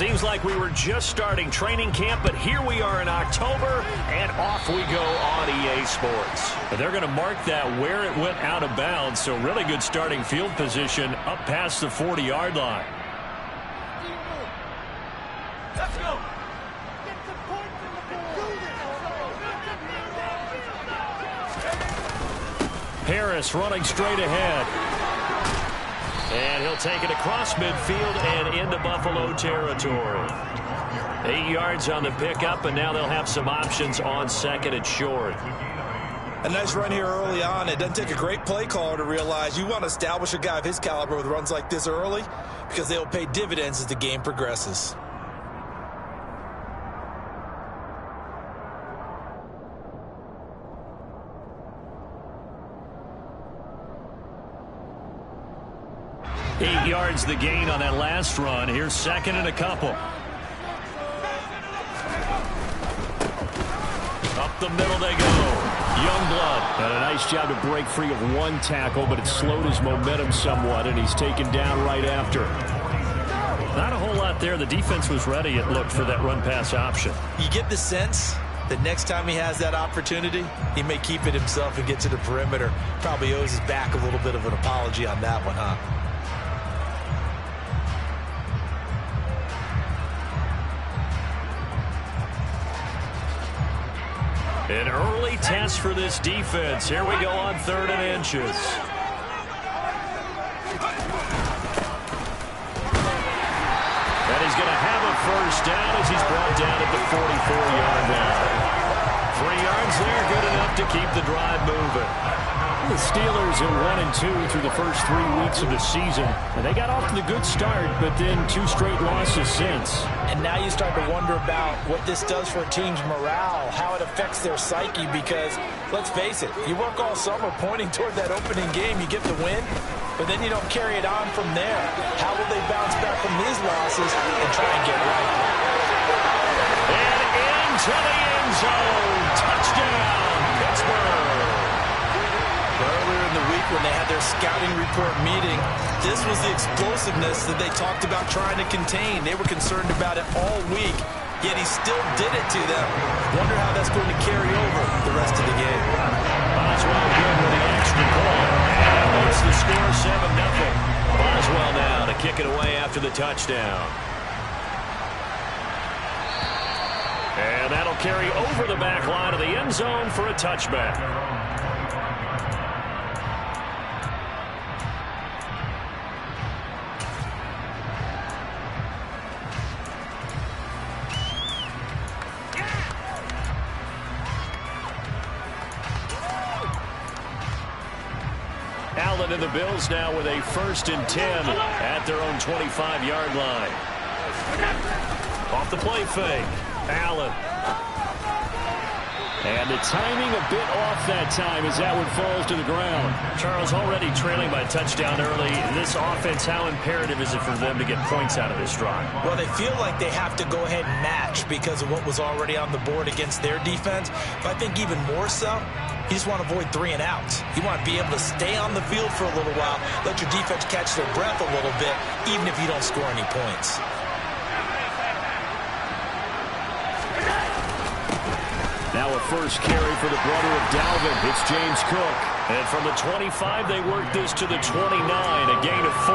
Seems like we were just starting training camp, but here we are in October, and off we go on EA Sports. But they're going to mark that where it went out of bounds, so really good starting field position up past the 40-yard line. Let's go. Harris running straight ahead. And he'll take it across midfield and into Buffalo territory. 8 yards on the pickup, and now they'll have some options on second and short. A nice run here early on. It doesn't take a great play caller to realize you want to establish a guy of his caliber with runs like this early because they'll pay dividends as the game progresses. Eight yards the gain on that last run. Here's second and a couple. Up the middle they go. Youngblood had a nice job to break free of one tackle, but it slowed his momentum somewhat, and he's taken down right after. Not a whole lot there. The defense was ready, it looked, for that run-pass option. You get the sense that next time he has that opportunity, he may keep it himself and get to the perimeter. Probably owes his back a little bit of an apology on that one, huh? An early test for this defense. Here we go on 3rd and inches. And he's going to have a first down as he's brought down at the 44-yard line. 3 yards there, good enough to keep the drive moving. The Steelers are 1-2 through the first 3 weeks of the season. And they got off to the good start, but then 2 straight losses since. And now you start to wonder about what this does for a team's morale, how it affects their psyche, because, let's face it, you work all summer pointing toward that opening game, you get the win, but then you don't carry it on from there. How will they bounce back from these losses and try and get right? And into the end zone. Touchdown, Pittsburgh. Earlier in the week when they had their scouting report meeting, this was the explosiveness that they talked about trying to contain. They were concerned about it all week, yet he still did it to them. Wonder how that's going to carry over the rest of the game. Boswell good with the extra point. And makes the score 7-0. Boswell now to kick it away after the touchdown. And that'll carry over the back line of the end zone for a touchback. Allen and the Bills now with a 1st and 10 at their own 25-yard line. Off the play fake. Allen. And the timing a bit off that time as that one falls to the ground. Charles, already trailing by a touchdown early. This offense, how imperative is it for them to get points out of this drive? Well, they feel like they have to go ahead and match because of what was already on the board against their defense. But I think even more so, you just want to avoid 3 and outs. You want to be able to stay on the field for a little while, let your defense catch their breath a little bit, even if you don't score any points. Now a first carry for the brother of Dalvin. It's James Cook. And from the 25, they work this to the 29, a gain of 4.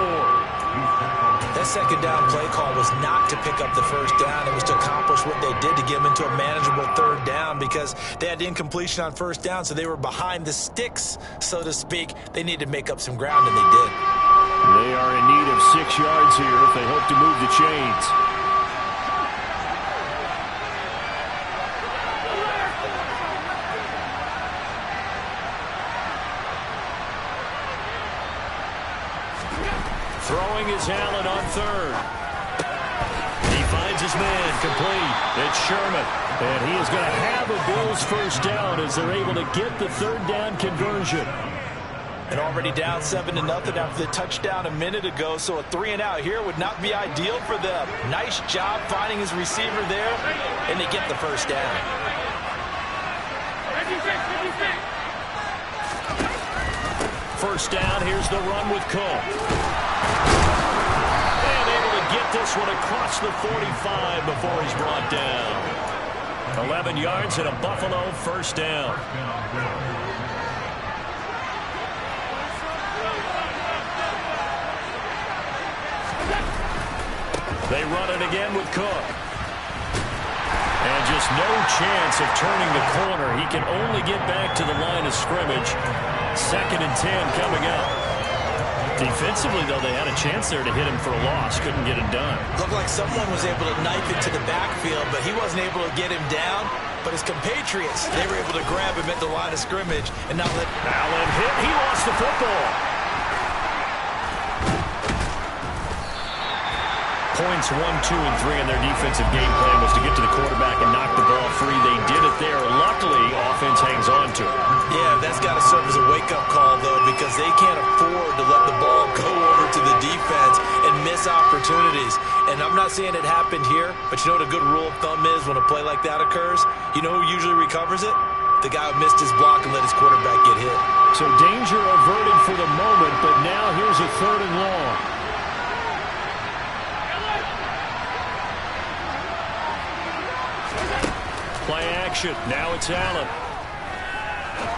That second down play call was not to pick up the first down. It was to accomplish what they did to get them into a manageable 3rd down because they had incompletion on 1st down, so they were behind the sticks, so to speak. They needed to make up some ground, and they did. They are in need of 6 yards here if they hope to move the chains. Throwing is Allen on 3rd. He finds his man complete. It's Sherman. And he is going to have a Bills first down as they're able to get the 3rd down conversion. And already down 7-0 after the touchdown a minute ago, so a 3 and out here would not be ideal for them. Nice job finding his receiver there, and they get the first down. First down, here's the run with Cook. And able to get this one across the 45 before he's brought down. 11 yards and a Buffalo first down. They run it again with Cook. And just no chance of turning the corner. He can only get back to the line of scrimmage. 2nd and 10 coming up. Defensively, though, they had a chance there to hit him for a loss. Couldn't get it done. Looked like someone was able to knife into the backfield, but he wasn't able to get him down. But his compatriots, they were able to grab him at the line of scrimmage and not let Allen hit. He lost the football. Points 1, 2, and 3 in their defensive game plan was to get to the quarterback and knock the ball free. They did it there. Luckily, offense hangs on to it. Yeah, that's got to serve as a wake-up call, though, because they can't afford to let the ball go over to the defense and miss opportunities. And I'm not saying it happened here, but you know what a good rule of thumb is when a play like that occurs? You know who usually recovers it? The guy who missed his block and let his quarterback get hit. So danger averted for the moment, but now here's a 3rd and long. Play action. Now it's Allen.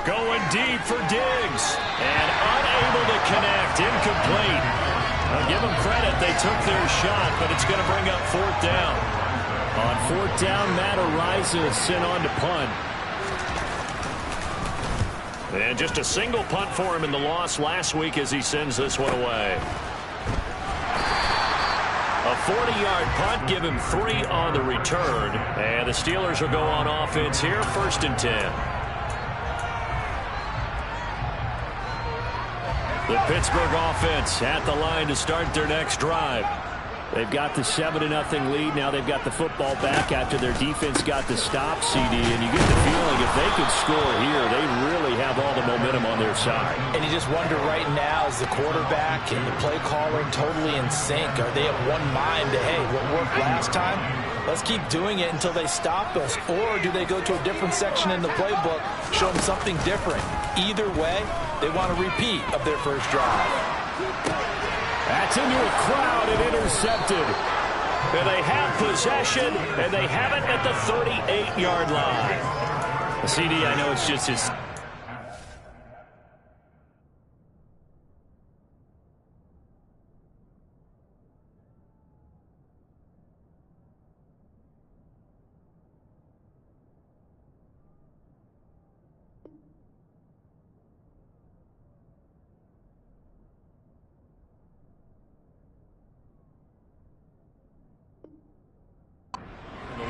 Going deep for Diggs. And unable to connect. Incomplete. I'll give them credit. They took their shot, but it's going to bring up 4th down. On 4th down, Matt Araiza is sent on to punt. And just a single punt for him in the loss last week as he sends this one away. A 40-yard punt, give him 3 on the return. And the Steelers will go on offense here, 1st and 10. The Pittsburgh offense at the line to start their next drive. They've got the 7-0 lead. Now they've got the football back after their defense got the stop, CD. And you get the feeling if they could score here, they really have all the momentum on their side. And you just wonder right now, is the quarterback and the play caller totally in sync? Are they of one mind to, hey, what worked last time? Let's keep doing it until they stop us. Or do they go to a different section in the playbook, show them something different? Either way, they want a repeat of their first drive. That's into a crowd and intercepted. And they have possession, and they have it at the 38-yard line. CD, I know it's just his...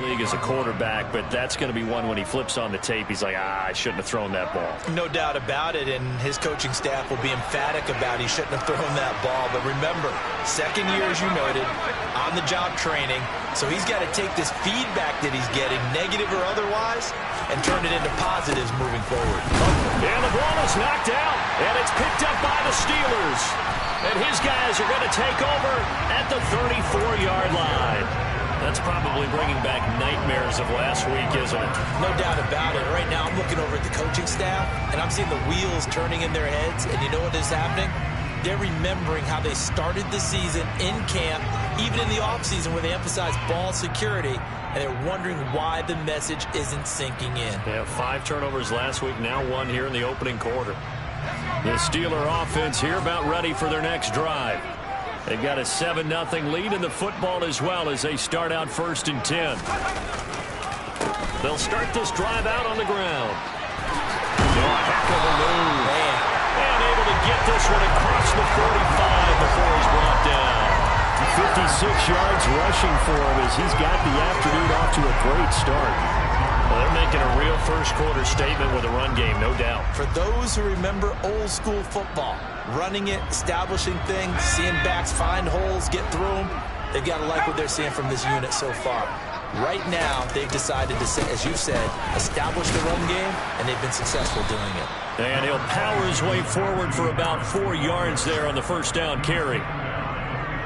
league as a quarterback, but that's going to be one when he flips on the tape, he's like, I shouldn't have thrown that ball. No doubt about it, and his coaching staff will be emphatic about he shouldn't have thrown that ball. But remember, 2nd year, as you noted, on-the-job training, so he's got to take this feedback that he's getting, negative or otherwise, and turn it into positives moving forward. And the ball is knocked out, and it's picked up by the Steelers. And his guys are going to take over at the 34-yard line. That's probably bringing back nightmares of last week, isn't it? No doubt about it. Right now, I'm looking over at the coaching staff, and I'm seeing the wheels turning in their heads. And you know what is happening? They're remembering how they started the season in camp, even in the offseason where they emphasized ball security, and they're wondering why the message isn't sinking in. They have 5 turnovers last week, now 1 here in the opening quarter. The Steeler offense here about ready for their next drive. They've got a 7-0 lead in the football as well as they start out 1st and 10. They'll start this drive out on the ground. Oh, a heck of a move. Man. And able to get this one across the 45 before he's brought down. 56 yards rushing for him as he's got the afternoon off to a great start. Well, they're making a real first-quarter statement with a run game, no doubt. For those who remember old-school football, running it, establishing things, seeing backs find holes, get through them, they've got to like what they're seeing from this unit so far. Right now, they've decided to, as you said, establish the run game, and they've been successful doing it. And he'll power his way forward for about 4 yards there on the first down carry.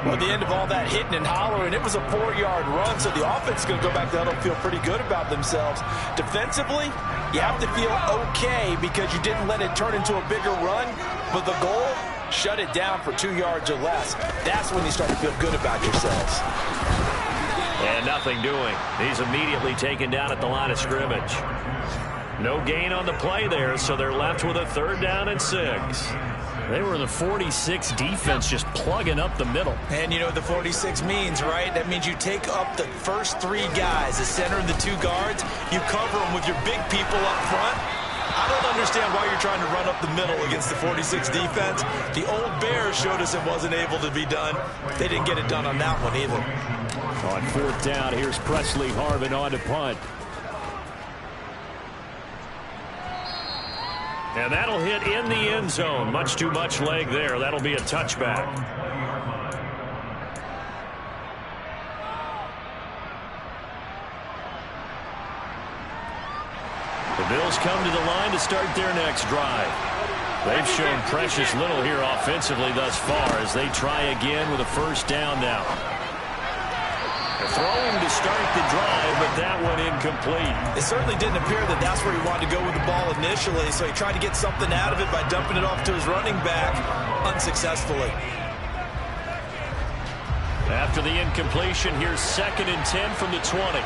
Well, at the end of all that hitting and hollering, it was a 4-yard run, so the offense is going to go back there and feel pretty good about themselves. Defensively, you have to feel okay because you didn't let it turn into a bigger run, but the goal, shut it down for 2 yards or less, that's when you start to feel good about yourselves. And nothing doing. He's immediately taken down at the line of scrimmage. No gain on the play there, so they're left with a 3rd down and 6. They were the 46 defense just plugging up the middle. And you know what the 46 means, right? That means you take up the first 3 guys, the center and the 2 guards. You cover them with your big people up front. I don't understand why you're trying to run up the middle against the 46 defense. The old Bears showed us it wasn't able to be done. They didn't get it done on that one either. On 4th down, here's Presley Harvin on to punt. And that'll hit in the end zone. Much too much leg there. That'll be a touchback. The Bills come to the line to start their next drive. They've shown precious little here offensively thus far as they try again with a 1st down now. Throwing to start the drive, but that one incomplete. It certainly didn't appear that that's where he wanted to go with the ball initially, so he tried to get something out of it by dumping it off to his running back unsuccessfully. After the incompletion, here's 2nd and 10 from the 20.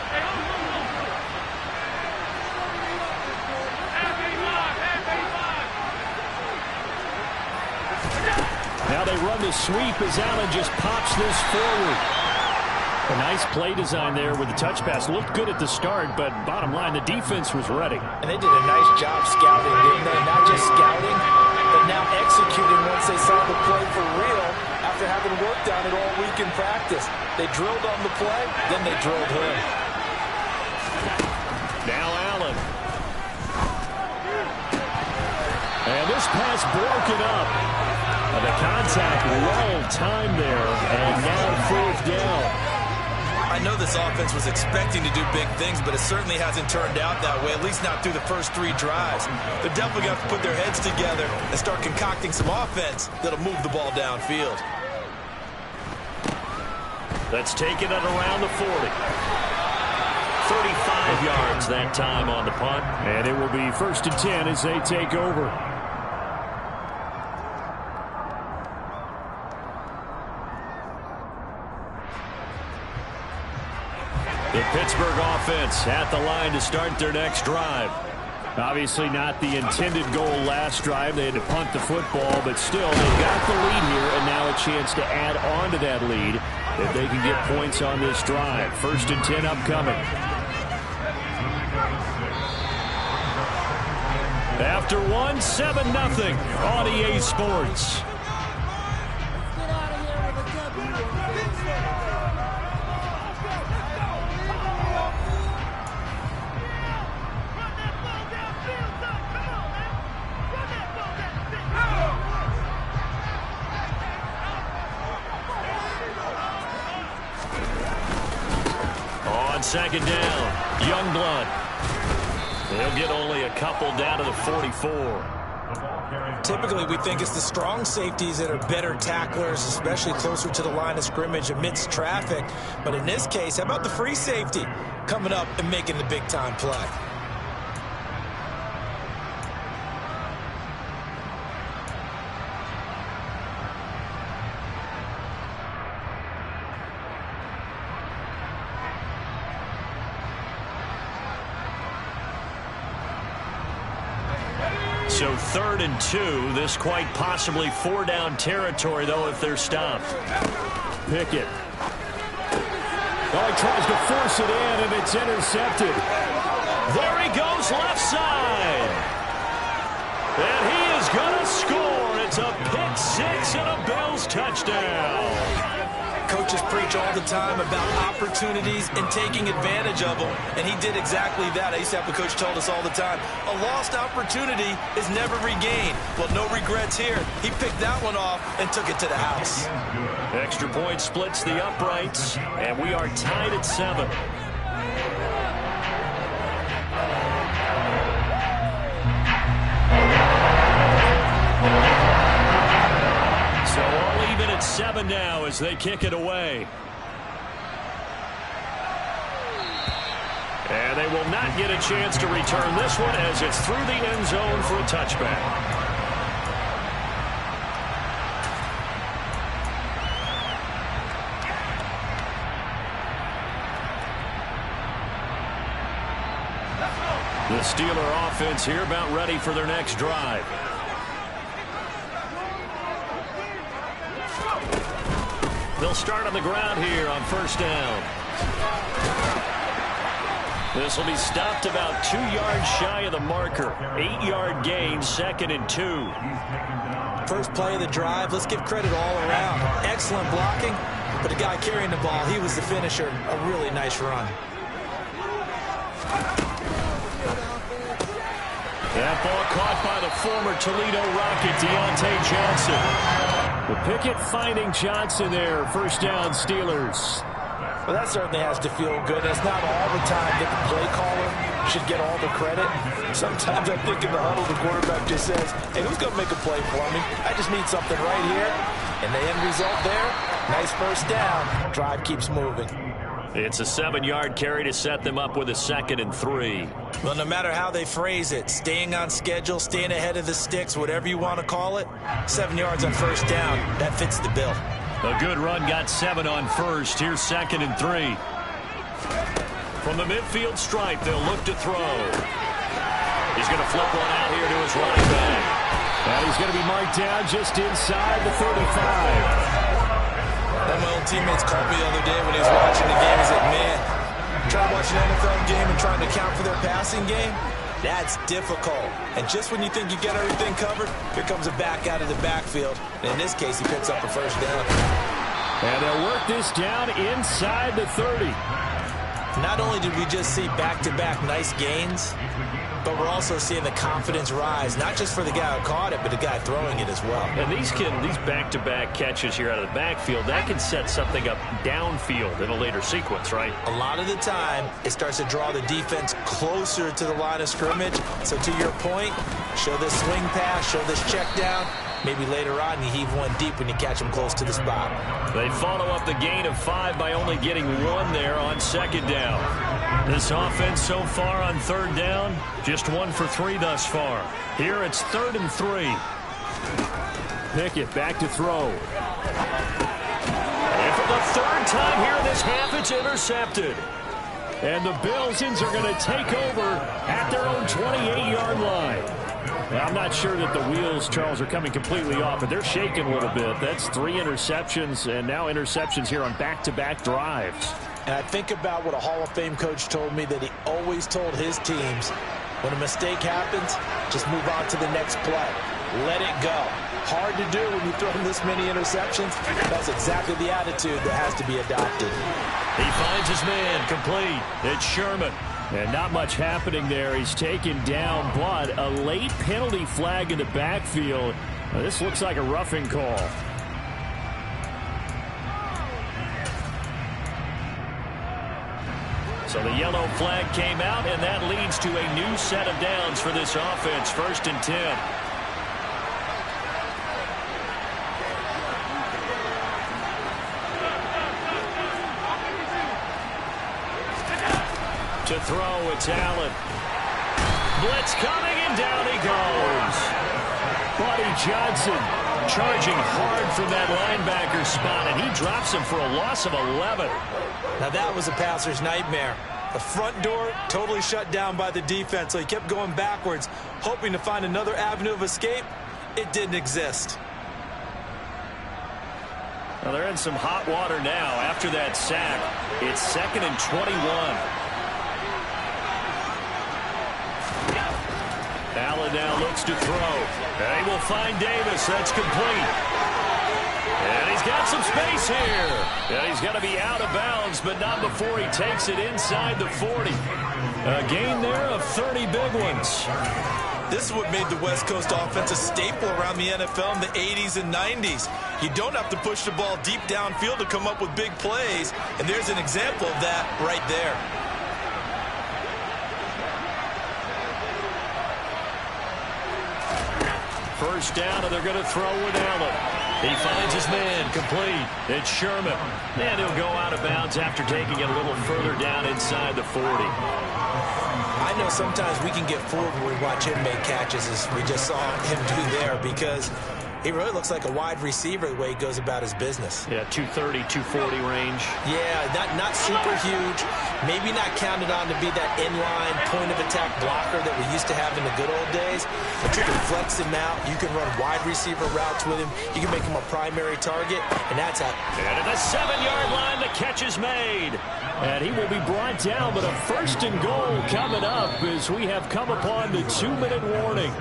Now they run the sweep as Allen just pops this forward. A nice play design there with the touch pass. Looked good at the start, but bottom line, the defense was ready. And they did a nice job scouting, didn't they? Not just scouting, but now executing once they saw the play for real after having worked on it all week in practice. They drilled on the play, then they drilled him. Now Allen. And this pass broken up. The contact well timed there, and now 4th down. I know this offense was expecting to do big things, but it certainly hasn't turned out that way, at least not through the first 3 drives. They're definitely going to have to put their heads together and start concocting some offense that'll move the ball downfield. Let's take it at around the 40. 35 yards that time on the punt. And it will be 1st and 10 as they take over. The Pittsburgh offense at the line to start their next drive. Obviously not the intended goal last drive. They had to punt the football, but still, they've got the lead here, and now a chance to add on to that lead if they can get points on this drive. 1st and 10 upcoming. After 7-0 on EA Sports. On 2nd down, Youngblood. They'll get only a couple down to the 44. Typically, we think it's the strong safeties that are better tacklers, especially closer to the line of scrimmage amidst traffic. But in this case, how about the free safety coming up and making the big-time play? So 3rd and 2. This quite possibly 4-down territory, though, if they're stopped. Pickett. Oh, he tries to force it in, and it's intercepted. There he goes, left side. And he is going to score. It's a pick 6 and a Bills touchdown. Coaches preach all the time about opportunities and taking advantage of them, and he did exactly that. I used to have a coach told us all the time, a lost opportunity is never regained. Well, no regrets here. He picked that one off and took it to the house. Extra point splits the uprights, and we are tied at 7. So all even at 7 now as they kick it away. And they will not get a chance to return this one as it's through the end zone for a touchback. The Steeler offense here about ready for their next drive. They'll start on the ground here on first down. This will be stopped about 2 yards shy of the marker. 8-yard gain, 2nd and 2. First play of the drive. Let's give credit all around. Excellent blocking, but the guy carrying the ball, he was the finisher. A really nice run. That ball caught by the former Toledo Rocket, Deontay Johnson. The Pickett finding Johnson there. First down, Steelers. Well, that certainly has to feel good. It's not all the time that the play caller should get all the credit. Sometimes I think in the huddle, the quarterback just says, hey, who's going to make a play for me? I just need something right here. And the end result there, nice first down. Drive keeps moving. It's a 7-yard carry to set them up with a 2nd and 3. Well, no matter how they phrase it, staying on schedule, staying ahead of the sticks, whatever you want to call it, 7 yards on first down, that fits the bill. A good run got 7 on first. Here's 2nd and 3. From the midfield stripe, they'll look to throw. He's going to flip one out here to his running back. And he's going to be marked down just inside the 35. One of my old teammates called me the other day when he was watching the game. He said, man, trying to watch an NFL game and trying to account for their passing game, that's difficult. And just when you think you get everything covered, here comes a back out of the backfield. And in this case, he picks up a first down. And they'll work this down inside the 30. Not only did we just see back-to-back nice gains, but we're also seeing the confidence rise, not just for the guy who caught it, but the guy throwing it as well. And these back-to-back catches here out of the backfield, that can set something up downfield in a later sequence, right? A lot of the time, it starts to draw the defense closer to the line of scrimmage. So to your point, show this swing pass, show this check down. Maybe later on you heave one deep when you catch them close to the spot. They follow up the gain of 5 by only getting 1 there on 2nd down. This offense so far on 3rd down, just 1 for 3 thus far. Here it's 3rd and 3. Pickett back to throw. And for the 3rd time here in this half, it's intercepted. And the Bills are going to take over at their own 28-yard line. Now, I'm not sure that the wheels, Charles, are coming completely off, but they're shaking a little bit. That's 3 interceptions, and now interceptions here on back-to-back drives. And I think about what a Hall of Fame coach told me that he always told his teams, when a mistake happens, just move on to the next play. Let it go. Hard to do when you throw this many interceptions. That's exactly the attitude that has to be adopted. He finds his man, complete. It's Sherman. And not much happening there. He's taken down, but a late penalty flag in the backfield. Now, this looks like a roughing call. So the yellow flag came out, and that leads to a new set of downs for this offense. 1st and 10. To throw, it's Allen. Blitz coming, and down he goes. Buddy Johnson charging hard from that linebacker spot, and he drops him for a loss of 11. Now that was a passer's nightmare. The front door totally shut down by the defense, so he kept going backwards, hoping to find another avenue of escape. It didn't exist. Well, they're in some hot water now after that sack. It's 2nd and 21. Allen now looks to throw. And he will find Davis. That's complete. And he's got some space here. And he's going to be out of bounds, but not before he takes it inside the 40. A gain there of 30 big ones. This is what made the West Coast offense a staple around the NFL in the 80s and 90s. You don't have to push the ball deep downfield to come up with big plays, and there's an example of that right there. First down, and they're going to throw with Allen. He finds his man, complete. It's Sherman. And he'll go out of bounds after taking it a little further down inside the 40. I know sometimes we can get fooled when we watch him make catches, as we just saw him do there, because He really looks like a wide receiver the way he goes about his business. Yeah, 230, 240 range. Yeah, not super huge. Maybe not counted on to be that inline point-of-attack blocker that we used to have in the good old days. But you can flex him out. You can run wide receiver routes with him. You can make him a primary target, and that's how. And at the 7-yard line, the catch is made. And he will be brought down, but a first and goal coming up as we have come upon the 2-minute warning.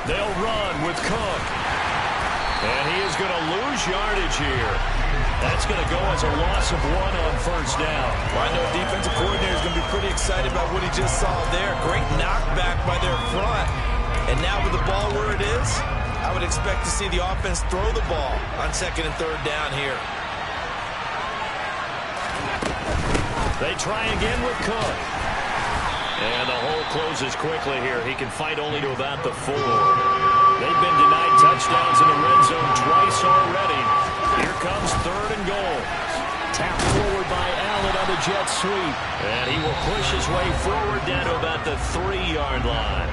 They'll run with Cook. And he is going to lose yardage here. That's going to go as a loss of 1 on first down. Well, I know defensive coordinator is going to be pretty excited about what he just saw there. Great knockback by their front. And now with the ball where it is, I would expect to see the offense throw the ball on 2nd and 3rd down here. They try again with Cook. And the hole closes quickly here. He can fight only to about the 4. They've been denied touchdowns in the red zone twice already. Here comes 3rd and goal. Tapped forward by Allen on the jet sweep. And he will push his way forward down to about the 3-yard line.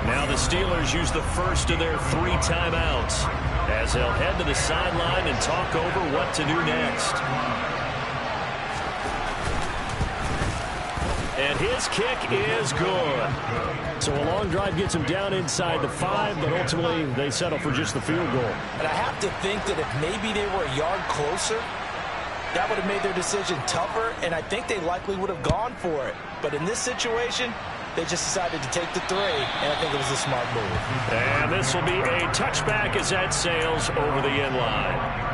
Now the Steelers use the first of their 3 timeouts as they'll head to the sideline and talk over what to do next. And his kick is good. So a long drive gets him down inside the 5, but ultimately they settle for just the field goal. And I have to think that if maybe they were a yard closer, that would have made their decision tougher, and I think they likely would have gone for it. But in this situation, they just decided to take the 3, and I think it was a smart move. And this will be a touchback as that sails over the end line.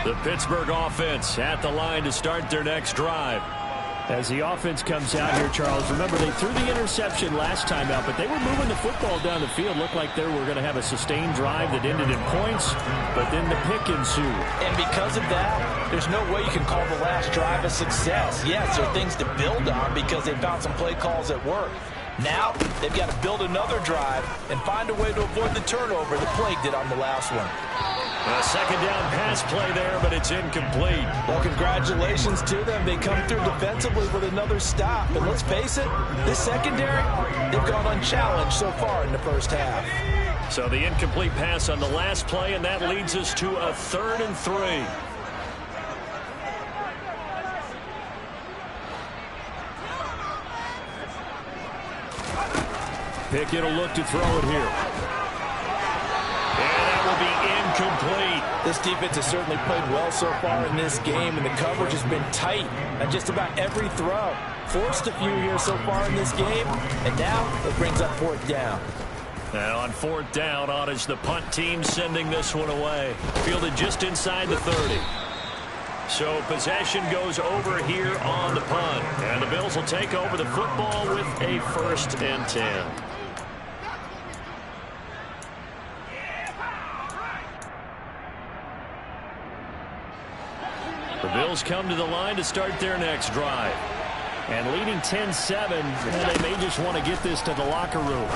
The Pittsburgh offense at the line to start their next drive. As the offense comes out here, Charles, remember they threw the interception last time out, but they were moving the football down the field. Looked like they were going to have a sustained drive that ended in points, but then the pick ensued. And because of that, there's no way you can call the last drive a success. Yes, there are things to build on because they found some play calls that work. Now, they've got to build another drive and find a way to avoid the turnover that plagued it on the last one. A 2nd down pass play there, but it's incomplete. Well, congratulations to them. They come through defensively with another stop. And let's face it, this secondary, they've gone unchallenged so far in the first half. So the incomplete pass on the last play, and that leads us to a 3rd and 3. Pickett will look to throw it here. And that will be incomplete. This defense has certainly played well so far in this game, and the coverage has been tight on just about every throw. Forced a few here so far in this game, and now it brings up 4th down. And on 4th down, on is the punt team sending this one away. Fielded just inside the 30. So possession goes over here on the punt. And the Bills will take over the football with a 1st and 10. The Bills come to the line to start their next drive. And leading 10-7, they may just want to get this to the locker room.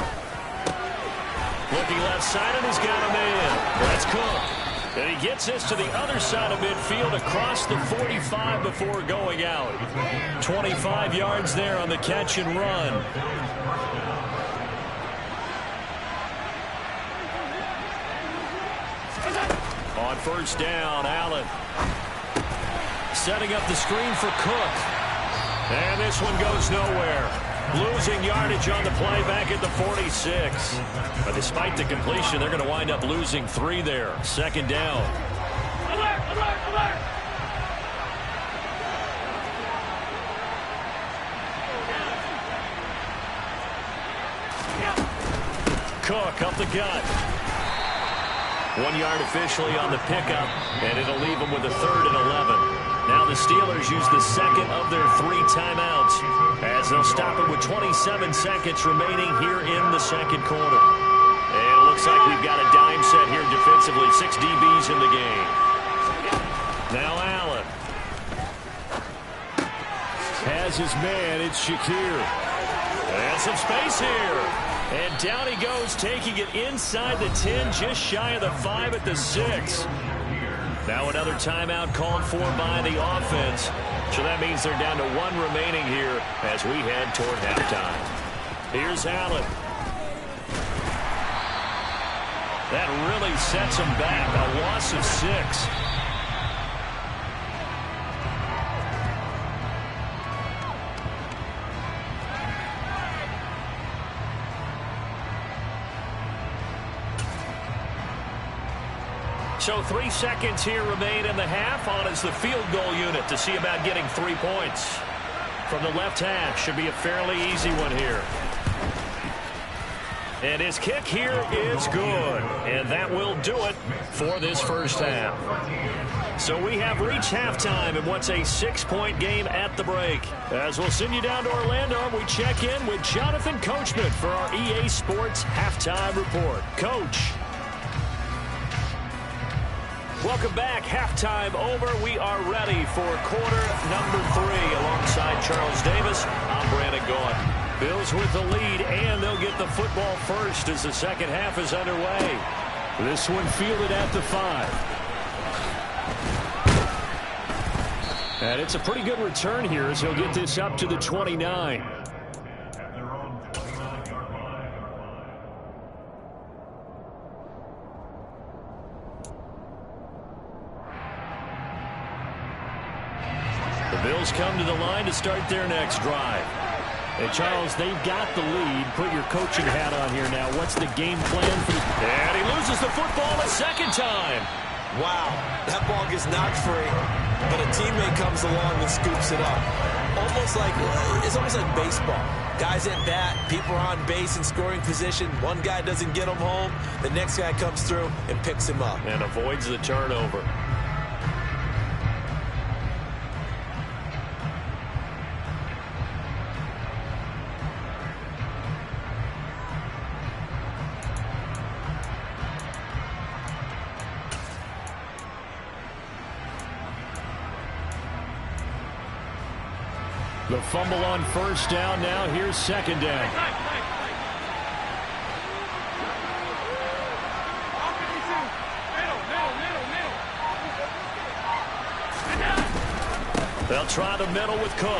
Looking left side, and he's got a man. That's Cook. And he gets this to the other side of midfield across the 45 before going out. 25 yards there on the catch and run. On 1st down, Allen. Setting up the screen for Cook. And this one goes nowhere. Losing yardage on the play back at the 46. But despite the completion, they're going to wind up losing 3 there. 2nd down. Alert, alert, alert. Cook up the gut. 1 yard officially on the pickup, and it'll leave them with a 3rd and 11. Now the Steelers use the 2nd of their 3 timeouts as they'll stop it with 27 seconds remaining here in the 2nd quarter. And it looks looks like we've got a dime set here defensively. 6 DBs in the game. Now Allen. Has his man. It's Shakir. And some space here. And down he goes, taking it inside the 10, just shy of the 5 at the 6. Now another timeout called for by the offense. So that means they're down to 1 remaining here as we head toward halftime. Here's Allen. That really sets him back. A loss of 6. So 3 seconds here remain in the half. On is the field goal unit to see about getting 3 points. From the left hash, should be a fairly easy one here. And his kick here is good. And that will do it for this first half. So we have reached halftime in what's a 6-point game at the break. As we'll send you down to Orlando, we check in with Jonathan Coachman for our EA Sports Halftime Report. Coach. Welcome back. Halftime over. We are ready for quarter number 3. Alongside Charles Davis, I'm Brandon Gaudin. Bills with the lead, and they'll get the football first as the second half is underway. This one fielded at the 5. And it's a pretty good return here as he'll get this up to the 29. The Bills come to the line to start their next drive. And Charles, they've got the lead. Put your coaching hat on here now. What's the game plan for the... And he loses the football a second time. Wow, that ball gets knocked free, but a teammate comes along and scoops it up. It's almost like baseball. Guys at bat, people are on base in scoring position. One guy doesn't get him home. The next guy comes through and picks him up. And avoids the turnover. The fumble on first down. Now here's second down. They'll try the middle with Cook.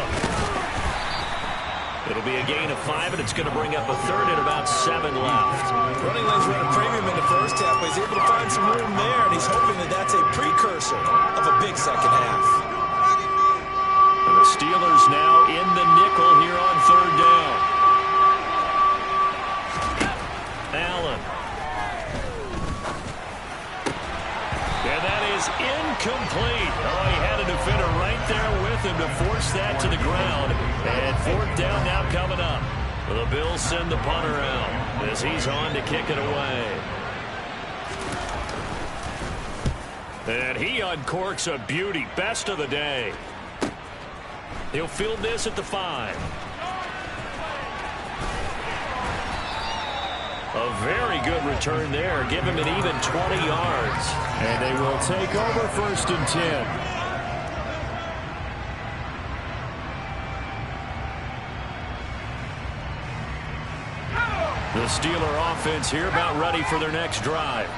It'll be a gain of 5, and it's going to bring up a third at about 7 left. Running lanes were at a premium in the first half, but he's able to find some room there, and he's hoping that that's a precursor of a big second half. The Steelers now in the nickel here on third down. Allen. And that is incomplete. Oh, he had a defender right there with him to force that to the ground. And fourth down now coming up. The Bills send the punter out as he's on to kick it away. And he uncorks a beauty. Best of the day. He'll field this at the 5. A very good return there. Give him an even 20 yards. And they will take over first and 10. The Steeler offense here about ready for their next drive.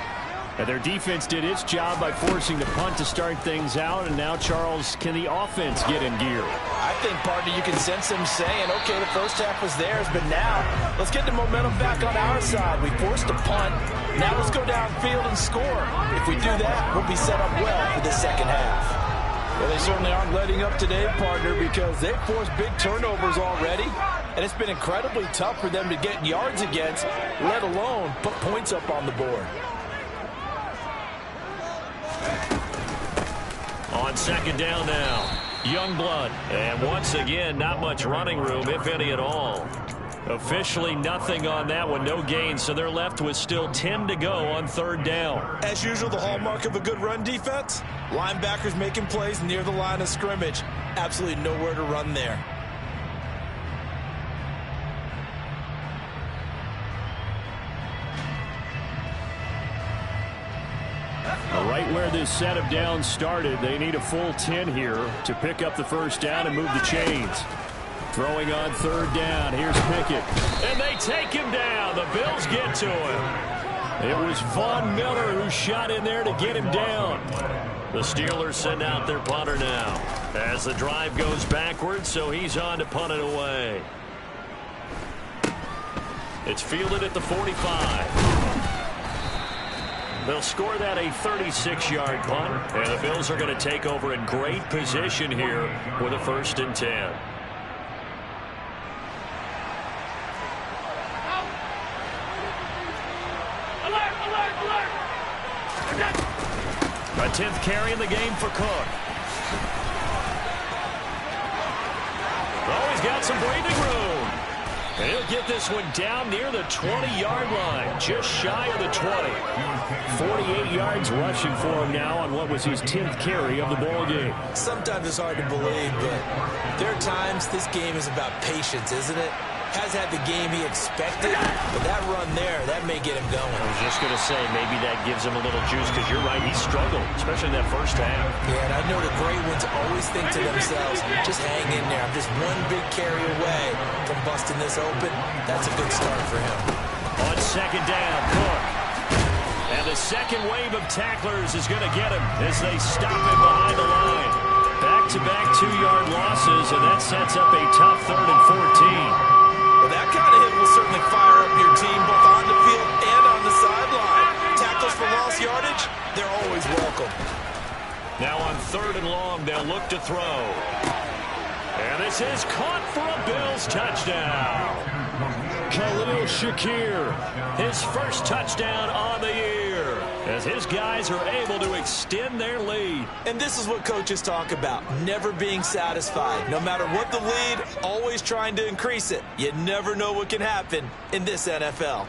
And their defense did its job by forcing the punt to start things out. And now, Charles, can the offense get in gear? I think, partner, you can sense them saying, okay, the first half was theirs, but now let's get the momentum back on our side. We forced a punt. Now let's go downfield and score. If we do that, we'll be set up well for the second half. Well, they certainly aren't letting up today, partner, because they've forced big turnovers already. And it's been incredibly tough for them to get yards against, let alone put points up on the board. On second down now, Youngblood. And once again, not much running room, if any at all. Officially nothing on that one, no gain, so they're left with still 10 to go on third down. As usual, the hallmark of a good run defense, linebackers making plays near the line of scrimmage. Absolutely nowhere to run there. Right where this set of downs started, they need a full 10 here to pick up the first down and move the chains. Throwing on third down. Here's Pickett. And they take him down. The Bills get to him. It was Von Miller who shot in there to get him down. The Steelers send out their punter now as the drive goes backwards, so he's on to punt it away. It's fielded at the 45. They'll score that a 36-yard punt, and the Bills are going to take over in great position here with a 1st and 10. A 10th carry in the game for Cook. Oh, he's got some breathing room. And he'll get this one down near the 20-yard line, just shy of the 20. 48 yards rushing for him now on what was his 10th carry of the ball game. Sometimes it's hard to believe, but there are times this game is about patience, isn't it? Has had the game he expected, but that run there, that may get him going. I was just going to say, maybe that gives him a little juice, because you're right, he struggled, especially in that first half. Yeah, and I know the great ones always think to themselves, just hang in there. I'm just one big carry away from busting this open. That's a good start for him. On second down, Cook. And the second wave of tacklers is going to get him as they stop him behind the line. Back-to-back 2-yard losses, and that sets up a tough 3rd and 14. Well, that kind of hit will certainly fire up your team both on the field and on the sideline. Tackles for lost yardage, they're always welcome. Now on 3rd and long, they'll look to throw. And this is caught for a Bills touchdown. Khalil Shakir, his first touchdown on the year, as his guys are able to extend their lead. And this is what coaches talk about, never being satisfied. No matter what the lead, always trying to increase it. You never know what can happen in this NFL.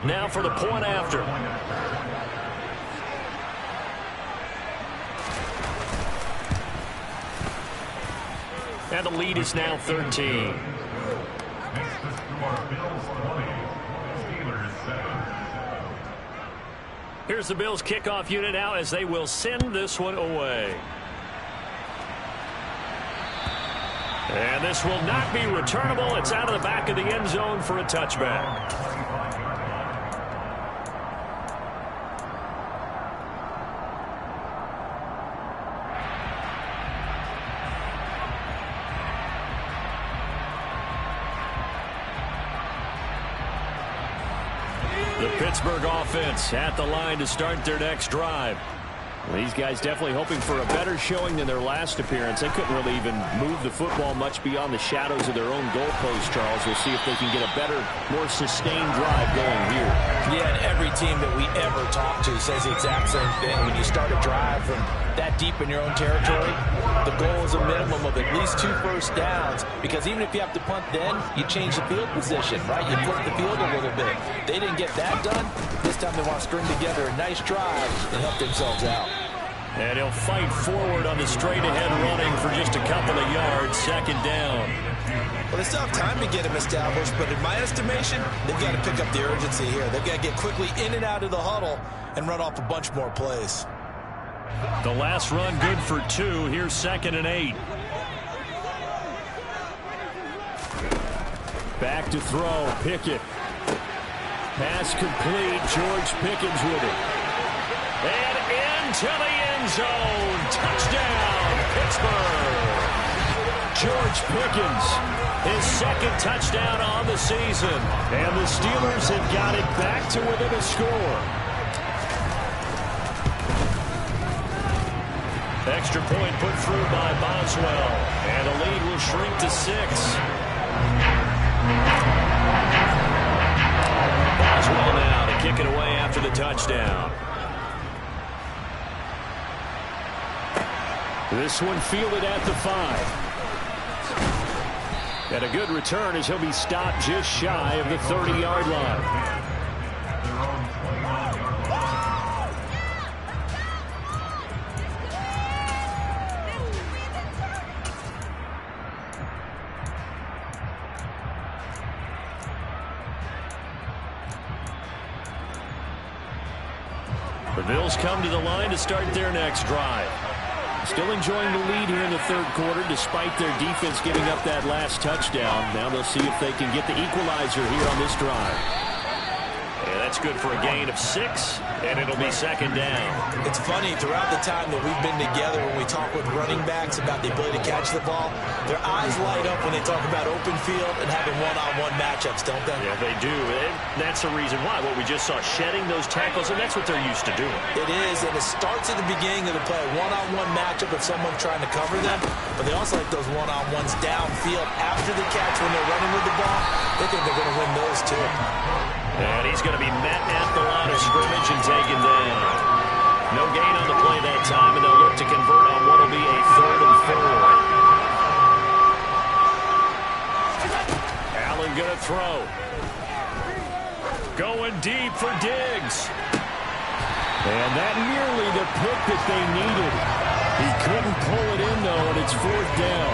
Now for the point after. And the lead is now 13. Here's the Bills kickoff unit now as they will send this one away. And this will not be returnable. It's out of the back of the end zone for a touchback. The Pittsburgh offense at the line to start their next drive. Well, these guys definitely hoping for a better showing than their last appearance. They couldn't really even move the football much beyond the shadows of their own goalpost, Charles. We'll see if they can get a better, more sustained drive going here. Yeah, and every team that we ever talk to says the exact same thing. When you start a drive from that deep in your own territory, the goal is a minimum of at least 2 first downs, because even if you have to punt then, you change the field position, right? You flip the field a little bit. They didn't get that done. This time they want to string together a nice drive and help themselves out. And he'll fight forward on the straight-ahead running for just a couple of yards. Second down. Well, they still have time to get him established, but in my estimation, they've got to pick up the urgency here. They've got to get quickly in and out of the huddle and run off a bunch more plays. The last run good for 2. Here's 2nd and 8. Back to throw. Pickett. Pass complete. George Pickens with it. And into the end zone. Touchdown, Pittsburgh. George Pickens, his 2nd touchdown on the season. And the Steelers have got it back to within a score. Extra point put through by Boswell. And the lead will shrink to 6. Boswell now to kick it away after the touchdown. This one fielded at the 5. And a good return as he'll be stopped just shy of the 30-yard line. The Bills come to the line to start their next drive. Still enjoying the lead here in the third quarter despite their defense giving up that last touchdown. Now they'll see if they can get the equalizer here on this drive. And that's good for a gain of 6, and it'll be second down. It's funny, throughout the time that we've been together, when we talk with running backs about the ability to catch the ball, their eyes light up when they talk about open field and having one-on-one matchups, don't they? Yeah, they do. And that's the reason why. What we just saw, shedding those tackles, and that's what they're used to doing. It is, and it starts at the beginning of the play, a one-on-one matchup if someone's trying to cover them, but they also like those one-on-ones downfield after the catch when they're running with the ball. They think they're going to win those, too. And he's going to be met at the line of scrimmage and taken down. No gain on the play that time, and they'll look to convert on what will be a 3rd and 4. Allen going to throw. Going deep for Diggs. And that nearly the pick that they needed. He couldn't pull it in, though, and it's 4th down.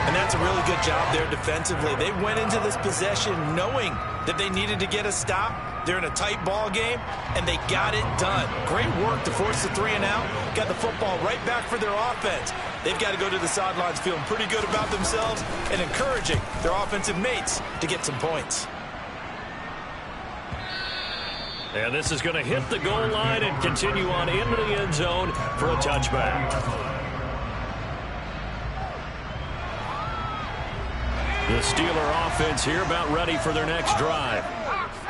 And that's a really good job there defensively. They went into this possession knowing that they needed to get a stop. They're in a tight ball game, and they got it done. Great work to force the 3 and out. Got the football right back for their offense. They've got to go to the sidelines feeling pretty good about themselves and encouraging their offensive mates to get some points. And this is going to hit the goal line and continue on into the end zone for a touchback. The Steeler offense here about ready for their next drive.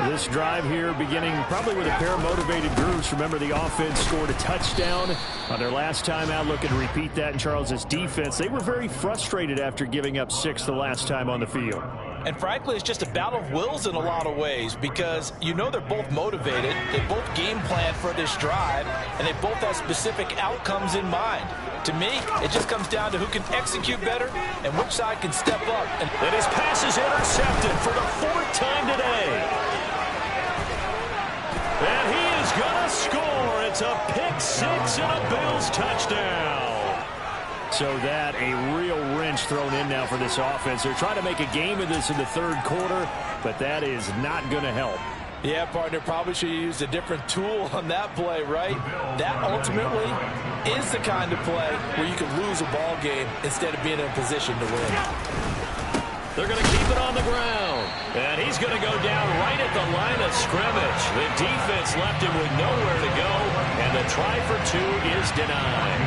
This drive here beginning probably with a pair of motivated groups. Remember, the offense scored a touchdown on their last time out. Looking to repeat that in Charles's defense. They were very frustrated after giving up 6 the last time on the field. And frankly, it's just a battle of wills in a lot of ways because you know they're both motivated. They both game plan for this drive, and they both have specific outcomes in mind. To me, it just comes down to who can execute better and which side can step up. And his pass is intercepted for the 4th time today. And he is going to score. It's a pick 6 and a Bills touchdown. So that a real wrench thrown in now for this offense. They're trying to make a game of this in the third quarter, but that is not going to help. Yeah, partner, probably should have used a different tool on that play, right? That ultimately is the kind of play where you can lose a ball game instead of being in a position to win. They're going to keep it on the ground. And he's going to go down right at the line of scrimmage. The defense left him with nowhere to go, and the try for 2 is denied.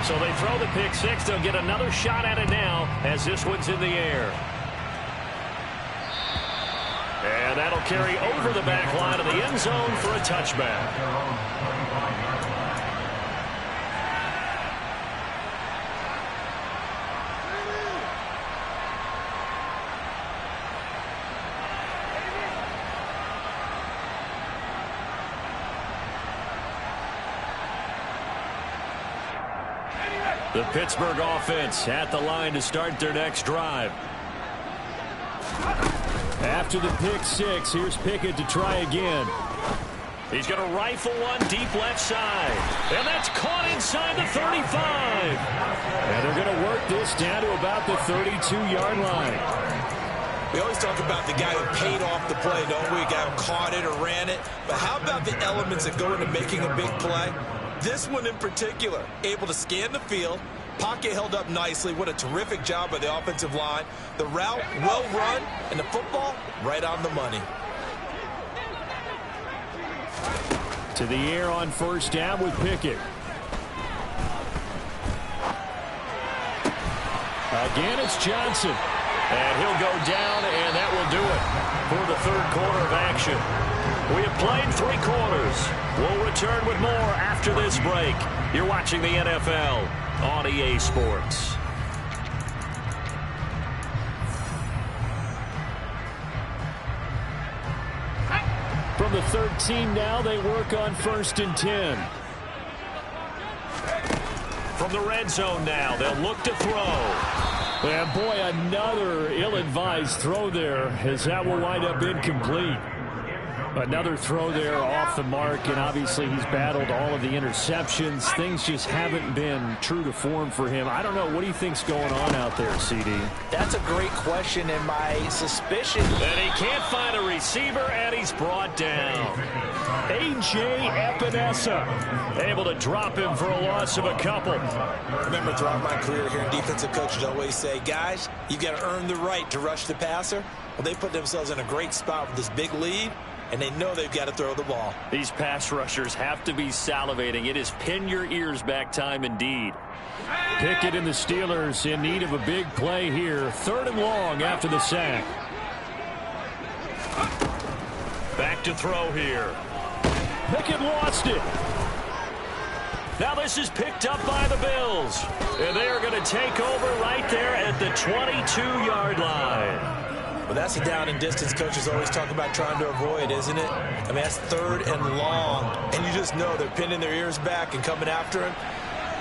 So they throw the pick 6. They'll get another shot at it now as this one's in the air. And that'll carry over the back line of the end zone for a touchback. The Pittsburgh offense at the line to start their next drive. After the pick 6, here's Pickett to try again. He's going to rifle one deep left side. And that's caught inside the 35. And they're going to work this down to about the 32-yard line. We always talk about the guy who paid off the play, don't we? A guy who caught it or ran it. But how about the elements that go into making a big play? This one in particular, able to scan the field, pocket held up nicely. What a terrific job by the offensive line. The route well run, and the football right on the money. To the air on 1st down with Pickett. Again, it's Johnson. And he'll go down, and that will do it for the third quarter of action. We have played 3 quarters. We'll return with more after this break. You're watching the NFL on EA Sports. From the 13 now, they work on 1st and 10. From the red zone now, they'll look to throw. And boy, another ill-advised throw there, as that will wind up incomplete. Another throw there off the mark, and obviously he's battled all of the interceptions. Things just haven't been true to form for him. I don't know. What do you think's going on out there, CD? That's a great question, and my suspicion that he can't find a receiver, and he's brought down. A.J. Epinesa able to drop him for a loss of a couple. Remember, throughout my career here, defensive coaches always say, guys, you've got to earn the right to rush the passer. Well, they put themselves in a great spot with this big lead, and they know they've got to throw the ball. These pass rushers have to be salivating. It is pin your ears back time indeed. Pickett and the Steelers in need of a big play here. 3rd and long after the sack. Back to throw here. Pickett lost it. Now this is picked up by the Bills. And they are going to take over right there at the 22-yard line. Well, that's a down and distance coaches always talk about trying to avoid, isn't it? I mean, that's 3rd and long. And you just know they're pinning their ears back and coming after him.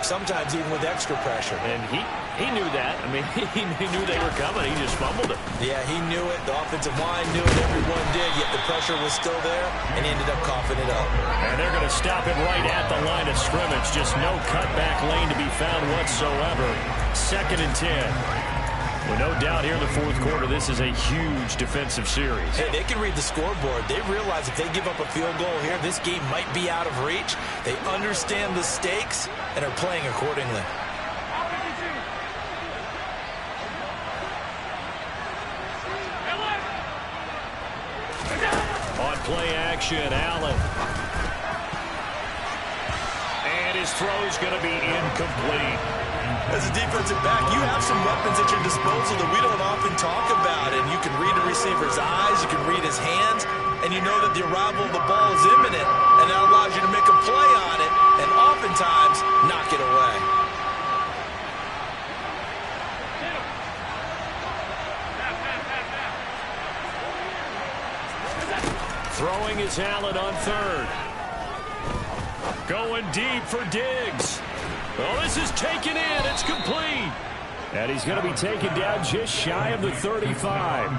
Sometimes even with extra pressure. And he knew that. I mean, he knew they were coming. He just fumbled it. Yeah, he knew it. The offensive line knew it. Everyone did. Yet the pressure was still there, and he ended up coughing it up. And they're going to stop it right at the line of scrimmage. Just no cutback lane to be found whatsoever. 2nd and 10. Well, no doubt here in the 4th quarter, this is a huge defensive series. Hey, they can read the scoreboard. They realize if they give up a field goal here, this game might be out of reach. They understand the stakes and are playing accordingly. On play action, Allen. And his throw's going to be incomplete. As a defensive back, you have some weapons at your disposal that we don't often talk about. And you can read a receiver's eyes, you can read his hands, and you know that the arrival of the ball is imminent. And that allows you to make a play on it and oftentimes knock it away. Throwing is Allen on 3rd. Going deep for Diggs. Oh, this is taken in. It's complete. And he's going to be taken down just shy of the 35.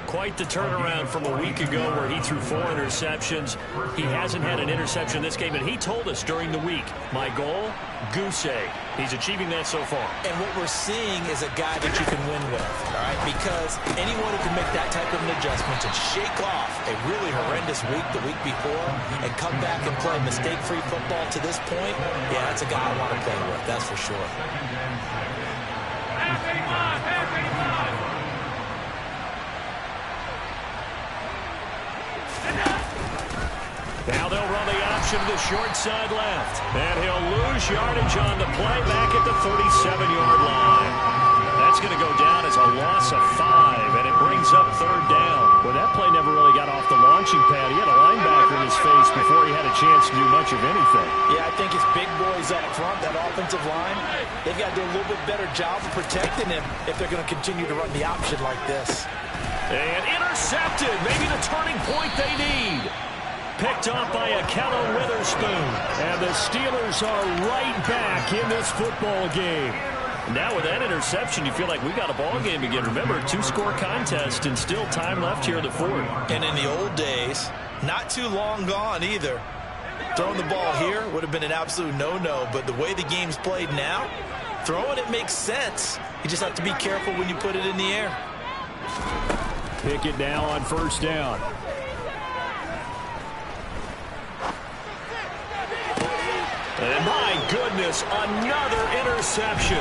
Quite the turnaround from a week ago where he threw 4 interceptions. He hasn't had an interception this game, and he told us during the week, my goal, goose egg. He's achieving that so far. And what we're seeing is a guy that you can win with, all right? Because anyone who can make that type of an adjustment and shake off a really horrendous week the week before and come back and play mistake-free football to this point, yeah, that's a guy I want to play with, that's for sure. Now they'll run the option to the short side left. And he'll lose yardage on the play back at the 37-yard line. That's going to go down as a loss of 5, and it brings up 3rd down. Well, that play never really got off the launching pad. He had a linebacker in his face before he had a chance to do much of anything. Yeah, I think his big boys up front, that offensive line, they've got to do a little bit better job of protecting him if they're going to continue to run the option like this. And intercepted. Maybe the turning point they need. Picked off by Akello Witherspoon. And the Steelers are right back in this football game. Now with that interception, you feel like we got a ball game again. Remember, 2-score contest and still time left here in the 4th. And in the old days, not too long gone either. Throwing the ball here would have been an absolute no-no, but the way the game's played now, throwing it makes sense. You just have to be careful when you put it in the air. Pickett now on 1st down. And my goodness, another interception.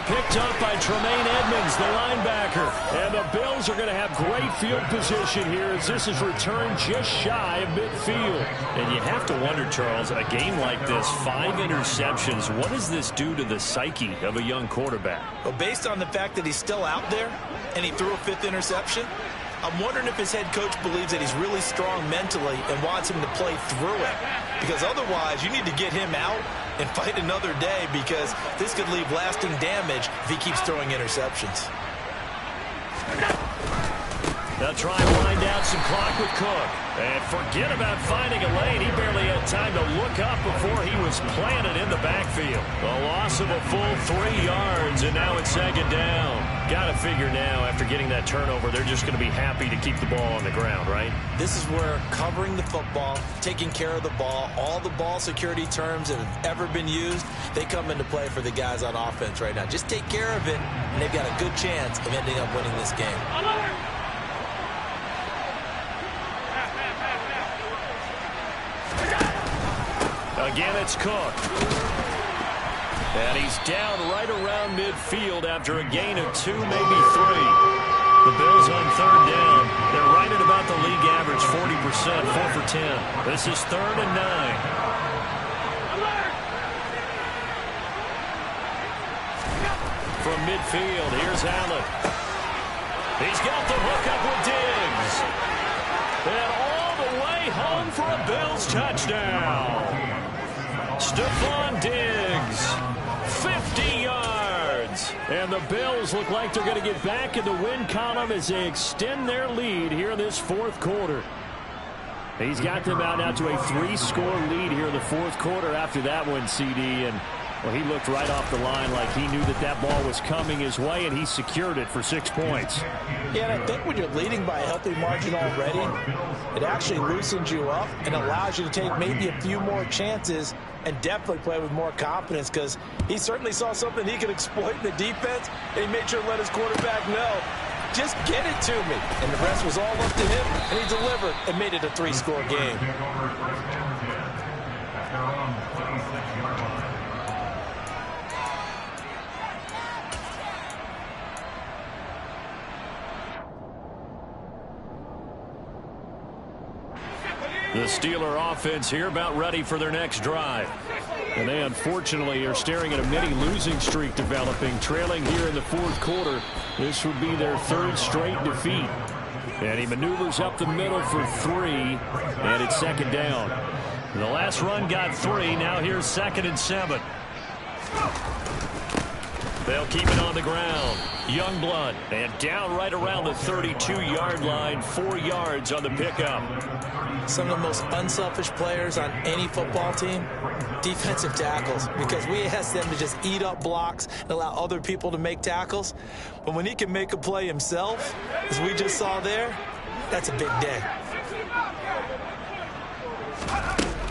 Picked up by Tremaine Edmonds, the linebacker. And the Bills are going to have great field position here as this is returned just shy of midfield. And you have to wonder, Charles, a game like this, 5 interceptions, what does this do to the psyche of a young quarterback? Well, based on the fact that he's still out there and he threw a 5th interception, I'm wondering if his head coach believes that he's really strong mentally and wants him to play through it. Because otherwise, you need to get him out and fight another day, because this could leave lasting damage if he keeps throwing interceptions. They'll try and wind down some clock with Cook. And forget about finding a lane. He barely had time to look up before he was planted in the backfield. A loss of a full 3 yards, and now it's 2nd down. Got to figure now, after getting that turnover, they're just going to be happy to keep the ball on the ground, right? This is where covering the football, taking care of the ball, all the ball security terms that have ever been used, they come into play for the guys on offense right now. Just take care of it, and they've got a good chance of ending up winning this game. Again, it's Cook. And he's down right around midfield after a gain of 2, maybe 3. The Bills on third down. They're right at about the league average, 40%, 4 for 10. This is 3rd and 9. From midfield, here's Allen. He's got the hook up with Diggs. And all the way home for a Bills touchdown. Stephon Diggs, 50 yards. And the Bills look like they're going to get back in the win column as they extend their lead here in this fourth quarter. He's got them out now to a 3-score lead here in the fourth quarter after that one, CD. And well, he looked right off the line like he knew that that ball was coming his way, and he secured it for 6 points. Yeah, and I think when you're leading by a healthy margin already, it actually loosens you up and allows you to take maybe a few more chances and definitely play with more confidence, because he certainly saw something he could exploit in the defense, and he made sure to let his quarterback know, just get it to me. And the rest was all up to him, and he delivered and made it a 3-score game. The Steeler offense here about ready for their next drive. And they unfortunately are staring at a mini losing streak developing, trailing here in the fourth quarter. This would be their 3rd straight defeat. And he maneuvers up the middle for 3, and it's 2nd down. The last run got 3. Now here's 2nd and 7. They'll keep it on the ground. Youngblood, and down right around the 32-yard line, 4 yards on the pickup. Some of the most unselfish players on any football team, defensive tackles, because we ask them to just eat up blocks and allow other people to make tackles. But when he can make a play himself, as we just saw there, that's a big day.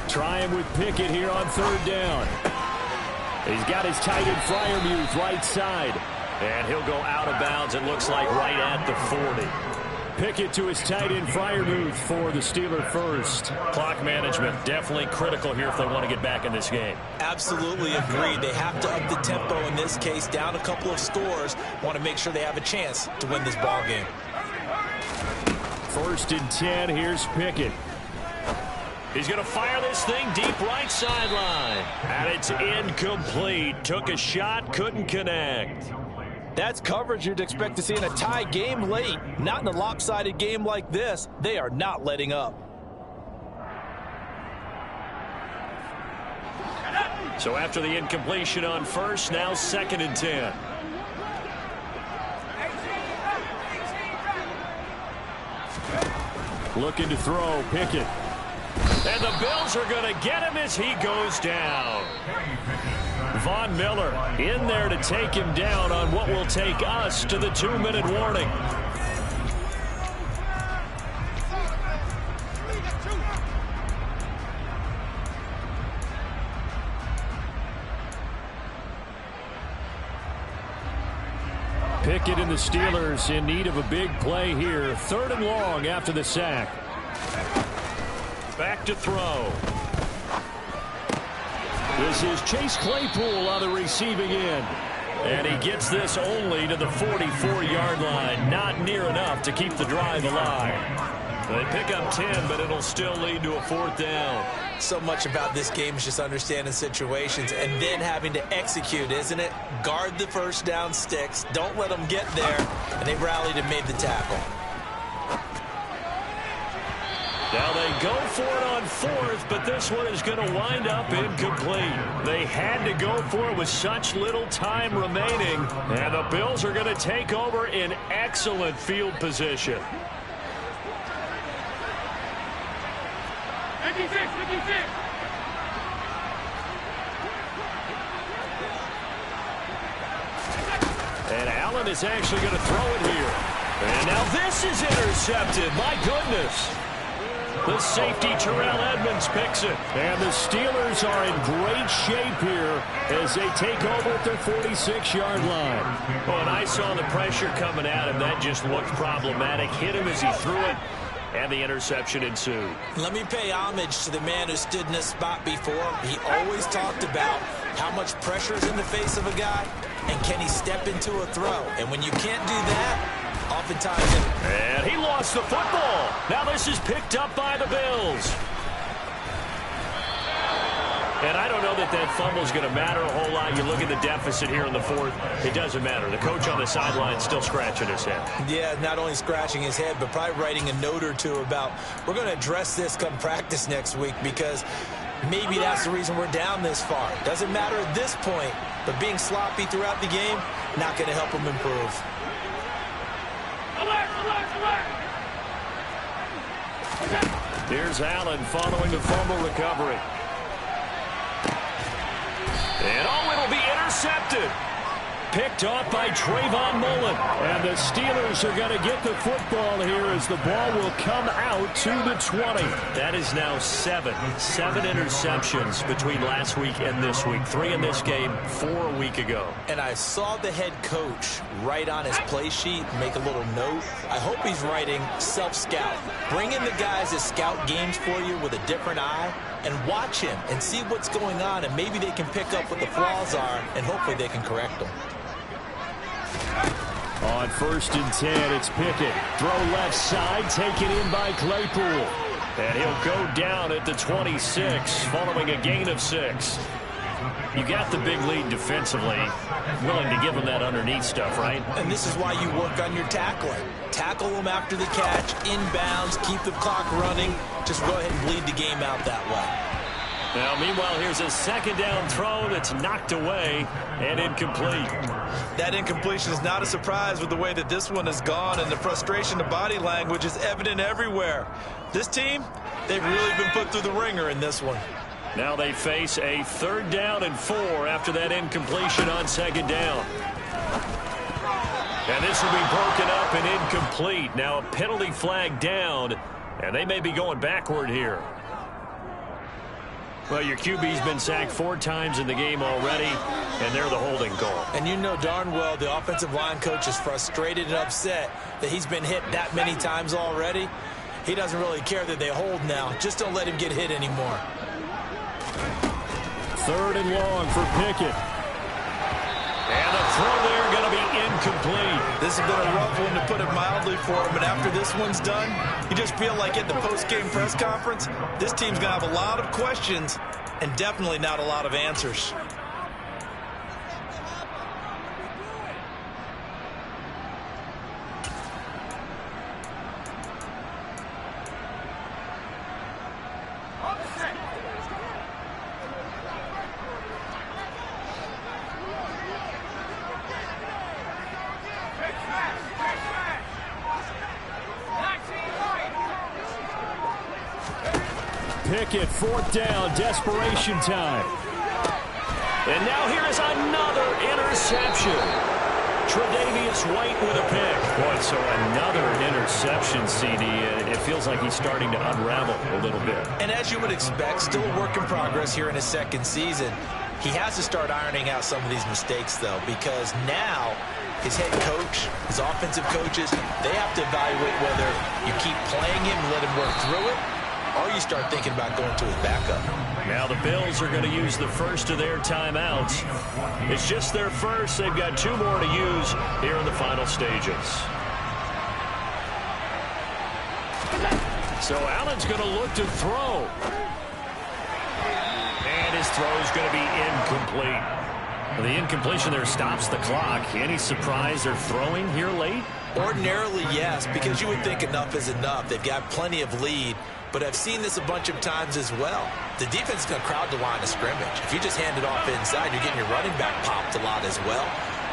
Try him with Pickett here on 3rd down. He's got his tight end Freiermuth right side. And he'll go out of bounds, it looks like, right at the 40. Pickett to his tight end Freiermuth for the Steeler first. Clock management definitely critical here if they want to get back in this game. Absolutely agreed. They have to up the tempo in this case, down a couple of scores. Want to make sure they have a chance to win this ball game. 1st and 10, here's Pickett. He's going to fire this thing deep right sideline. And it's incomplete. Took a shot, couldn't connect. That's coverage you'd expect to see in a tie game late. Not in a lopsided game like this. They are not letting up. So after the incompletion on 1st, now 2nd and 10. Looking to throw, Pickett. And the Bills are going to get him as he goes down. Von Miller in there to take him down on what will take us to the 2-minute warning. Pickett and the Steelers in need of a big play here. 3rd and long after the sack. Back to throw. This is Chase Claypool on the receiving end. And he gets this only to the 44-yard line. Not near enough to keep the drive alive. They pick up 10, but it'll still lead to a 4th down. So much about this game is just understanding situations and then having to execute, isn't it? Guard the 1st down sticks. Don't let them get there. And they rallied and made the tackle. Now they go for it on 4th, but this one is going to wind up incomplete. They had to go for it with such little time remaining, and the Bills are going to take over in excellent field position. 56. And Allen is actually going to throw it here. And now this is intercepted. My goodness. The safety, Terrell Edmonds, picks it. And the Steelers are in great shape here as they take over at their 46-yard line. Oh, and I saw the pressure coming at him. That just looked problematic. Hit him as he threw it. and the interception ensued. Let me pay homage to the man who stood in this spot before. He always talked about how much pressure is in the face of a guy, and can he step into a throw. And when you can't do that, oftentimes... And he lost the football. Now this is picked up by the Bills. And I don't know that that fumble is going to matter a whole lot. You look at the deficit here in the fourth. It doesn't matter. The coach on the sideline still scratching his head. Yeah, not only scratching his head, but probably writing a note or two about, we're going to address this come practice next week, because maybe that's the reason we're down this far. Doesn't matter at this point, but being sloppy throughout the game, not going to help him improve. Alert, alert, alert. Here's Allen following the fumble recovery. And it'll be intercepted. Picked off by Trayvon Mullen. And the Steelers are going to get the football here as the ball will come out to the 20. That is now seven interceptions between last week and this week. 3 in this game, 4 a week ago. And I saw the head coach write on his play sheet, make a little note. I hope he's writing self-scout. Bring in the guys that scout games for you with a different eye and watch him and see what's going on, and maybe they can pick up what the flaws are, and hopefully they can correct them. On 1st and 10, it's Pickett. Throw left side, taken in by Claypool. And he'll go down at the 26, following a gain of 6. You got the big lead defensively. Willing to give him that underneath stuff, right? And this is why you work on your tackling. Tackle them after the catch, inbounds, keep the clock running. Just go ahead and bleed the game out that way. Now, meanwhile, here's a 2nd down throw that's knocked away and incomplete. That incompletion is not a surprise with the way that this one has gone, and the frustration of body language is evident everywhere. This team, they've really been put through the ringer in this one. Now they face a 3rd down and 4 after that incompletion on 2nd down. And this will be broken up and incomplete. Now a penalty flag down, and they may be going backward here. Well, your QB's been sacked 4 times in the game already, and they're the holding call. And you know darn well the offensive line coach is frustrated and upset that he's been hit that many times already. He doesn't really care that they hold now. Just don't let him get hit anymore. 3rd and long for Pickett. And the throw there going to be incomplete. This has been a rough one, to put it mildly, for him. And after this one's done, you just feel like at the post-game press conference, this team's going to have a lot of questions and definitely not a lot of answers. Pickett, 4th down, desperation time. And now here is another interception. Tre'Davious White with a pick. Boy, so another interception, CD. It feels like he's starting to unravel a little bit. And as you would expect, still a work in progress here in his 2nd season. He has to start ironing out some of these mistakes, though, because now his head coach, his offensive coaches, they have to evaluate whether you keep playing him and let him work through it, or you start thinking about going to his backup. Now the Bills are going to use the first of their timeouts. It's just their first. They've got 2 more to use here in the final stages. So Allen's going to look to throw. And his throw is going to be incomplete. The incompletion there stops the clock. Any surprise they're throwing here late? Ordinarily, yes, because you would think enough is enough. They've got plenty of lead, but I've seen this a bunch of times as well. The defense is going to crowd the line of scrimmage. If you just hand it off inside, you're getting your running back popped a lot as well.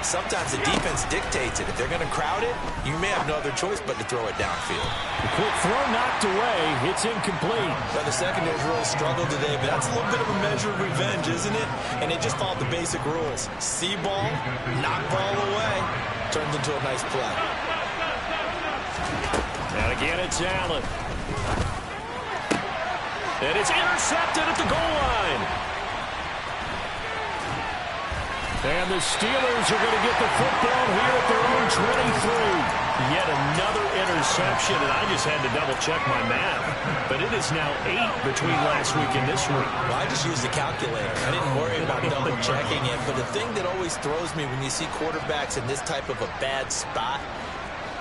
Sometimes the defense dictates it. If they're going to crowd it, you may have no other choice but to throw it downfield. The quick throw knocked away. It's incomplete. Well, the secondary's really struggled today, but that's a little bit of a measure of revenge, isn't it? And they just followed the basic rules. See ball, knock ball away, turns into a nice play. And again, it's Allen. And it's intercepted at the goal line. And the Steelers are going to get the football here at their own 23. Yet another interception, and I just had to double-check my math. But it is now 8 between last week and this week. Well, I just used the calculator. I didn't worry about double-checking it. But the thing that always throws me when you see quarterbacks in this type of a bad spot,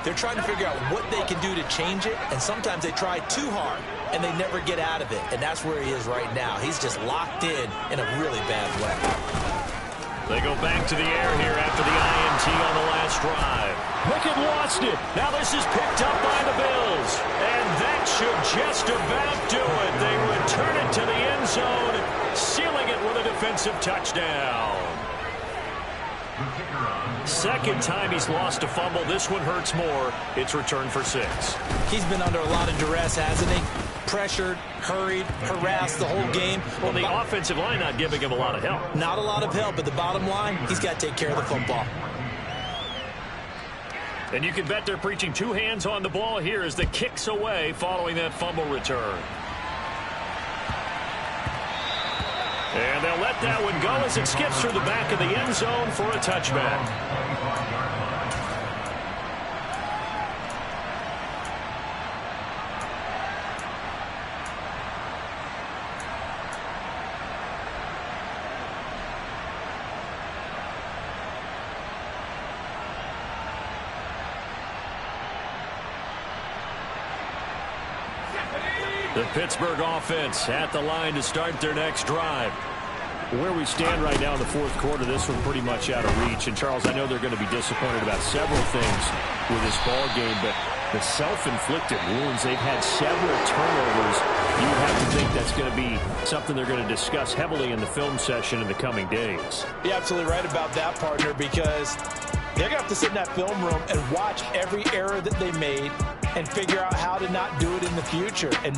they're trying to figure out what they can do to change it, and sometimes they try too hard, and they never get out of it. And that's where he is right now. He's just locked in a really bad way. They go back to the air here after the INT on the last drive. Pickett lost it. Now this is picked up by the Bills. And that should just about do it. They return it to the end zone, sealing it with a defensive touchdown. Second time he's lost a fumble. This one hurts more. It's returned for 6. He's been under a lot of duress, hasn't he? Pressured, hurried, harassed the whole game. Well, the offensive line not giving him a lot of help. Not a lot of help, but the bottom line, he's got to take care of the football. And you can bet they're preaching 2 hands on the ball here as the kick's away following that fumble return. And they'll let that one go as it skips through the back of the end zone for a touchback. The Pittsburgh offense at the line to start their next drive. Where we stand right now in the fourth quarter, this one pretty much out of reach. And, Charles, I know they're going to be disappointed about several things with this ball game, but the self-inflicted wounds, they've had several turnovers. You would have to think that's going to be something they're going to discuss heavily in the film session in the coming days. You're absolutely right about that, partner, because they're going to have to sit in that film room and watch every error that they made and figure out how to not do it in the future. And